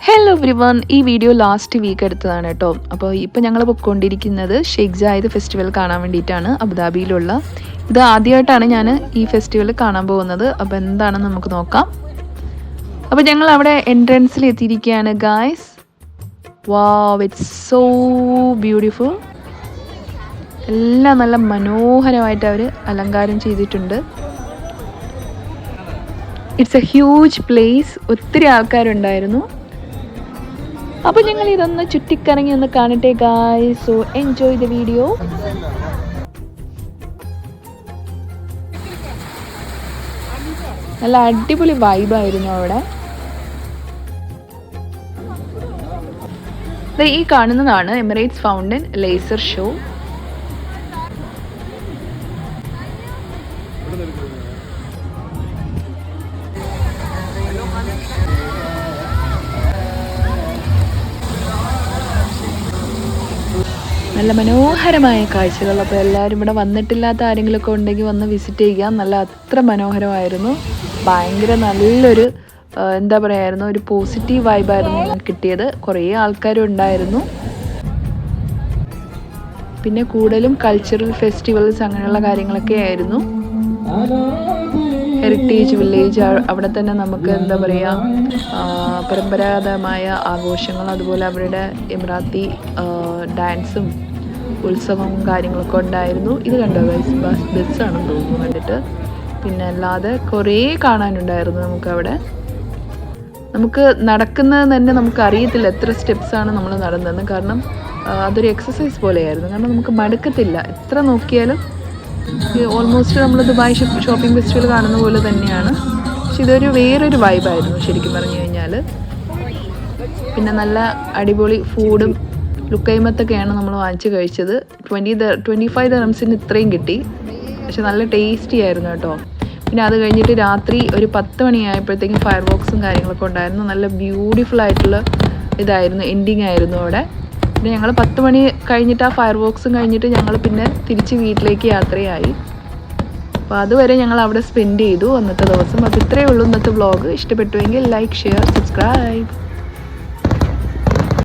Hello every one, ഈ video last week എടുത്തതാണ് കേട്ടോ. അപ്പോൾ ഇപ്പോൾ ഞങ്ങൾ പൊയ്ക്കൊണ്ടിരിക്കുന്നത് ഷെയ്ഖ് ജായിദ് ഫെസ്റ്റിവൽ കാണാൻ വേണ്ടിയിട്ടാണ്, അബുദാബിയിലുള്ള. ഇത് ആദ്യമായിട്ടാണ് ഞാൻ ഈ ഫെസ്റ്റിവൽ കാണാൻ പോകുന്നത്. അപ്പോൾ എന്താണെന്ന് നമുക്ക് നോക്കാം. അപ്പോൾ ഞങ്ങൾ അവിടെ എൻട്രൻസിൽ എത്തിയിരിക്കുകയാണ് guys. Wow, it's so beautiful. എല്ലാം നല്ല മനോഹരമായിട്ട് അവർ അലങ്കാരം ചെയ്തിട്ടുണ്ട്. It's A huge place. ഒത്തിരി ആൾക്കാരുണ്ടായിരുന്നു. അപ്പോൾ ഞങ്ങൾ ഇതൊന്ന് ചുറ്റിക്കറങ്ങി ഒന്ന് കാണട്ടെ guys. So enjoy the video. നല്ല അടിപൊളി വൈബായിരുന്നു അവിടെ. ഈ കാണുന്നതാണ് എമിറേറ്റ്സ് ഫൗണ്ടൻ ലേസർ ഷോ. നല്ല മനോഹരമായ കാഴ്ചകൾ. അപ്പോൾ എല്ലാവരും ഇവിടെ വന്നിട്ടില്ലാത്ത ആരെങ്കിലുമൊക്കെ ഉണ്ടെങ്കിൽ വന്ന് വിസിറ്റ് ചെയ്യുക. നല്ല അത്ര മനോഹരമായിരുന്നു. ഭയങ്കര നല്ലൊരു എന്താ പറയായിരുന്നു, ഒരു പോസിറ്റീവ് വൈബായിരുന്നു ഞങ്ങൾക്ക് കിട്ടിയത്. കുറേ ആൾക്കാരും ഉണ്ടായിരുന്നു. പിന്നെ കൂടുതലും കൾച്ചറൽ ഫെസ്റ്റിവൽസ് അങ്ങനെയുള്ള കാര്യങ്ങളൊക്കെ ആയിരുന്നു. ഹെറിറ്റേജ് വില്ലേജ്, അവിടെ തന്നെ നമുക്ക് എന്താ പറയുക, പരമ്പരാഗതമായ ആഘോഷങ്ങൾ, അതുപോലെ അവരുടെ എമിറാത്തി ഡാൻസും ഉത്സവവും കാര്യങ്ങളൊക്കെ ഉണ്ടായിരുന്നു. ഇത് കണ്ടോ ഗൈസ്, ബസ്സാണെന്ന് തോന്നുന്നു കണ്ടിട്ട്. പിന്നെ അല്ലാതെ കുറേ കാണാനുണ്ടായിരുന്നു നമുക്കവിടെ. നമുക്ക് നടക്കുന്നത് തന്നെ നമുക്ക് അറിയത്തില്ല എത്ര സ്റ്റെപ്സാണ് നമ്മൾ നടന്നതെന്ന്. കാരണം അതൊരു എക്സസൈസ് പോലെയായിരുന്നു. കാരണം നമുക്ക് മടുക്കത്തില്ല എത്ര നോക്കിയാലും. ഓൾമോസ്റ്റ് നമ്മൾ ദുബായ് ഷോപ്പിംഗ് ഫെസ്റ്റിവൽ കാണുന്ന പോലെ തന്നെയാണ്. പക്ഷെ ഇതൊരു വേറൊരു വൈബായിരുന്നു ശരിക്കും പറഞ്ഞു കഴിഞ്ഞാൽ. പിന്നെ നല്ല അടിപൊളി ഫുഡും ലുക്കൈമത്തൊക്കെയാണ് നമ്മൾ വാങ്ങിച്ച് കഴിച്ചത്. 25 ദിർഹംസിന് ഇത്രയും കിട്ടി. പക്ഷെ നല്ല ടേസ്റ്റി ആയിരുന്നു കേട്ടോ. പിന്നെ അത് കഴിഞ്ഞിട്ട് രാത്രി ഒരു 10 മണിയായപ്പോഴത്തേക്കും ഫയർ വർക്ക്സും കാര്യങ്ങളൊക്കെ ഉണ്ടായിരുന്നു. നല്ല ബ്യൂട്ടിഫുൾ ആയിട്ടുള്ള ഇതായിരുന്നു, എൻഡിങ് ആയിരുന്നു അവിടെ. പിന്നെ ഞങ്ങൾ 10 മണി കഴിഞ്ഞിട്ട് ആ ഫയർ വർക്ക്സും കഴിഞ്ഞിട്ട് ഞങ്ങൾ പിന്നെ തിരിച്ച് വീട്ടിലേക്ക് യാത്രയായി. അപ്പോൾ അതുവരെ ഞങ്ങൾ അവിടെ സ്പെൻഡ് ചെയ്തു അന്നത്തെ ദിവസം. അപ്പോൾ ഇത്രയേ ഉള്ളൂ ഇന്നത്തെ വ്ളോഗ്. ഇഷ്ടപ്പെട്ടുവെങ്കിൽ ലൈക്ക്, ഷെയർ, സബ്സ്ക്രൈബ്.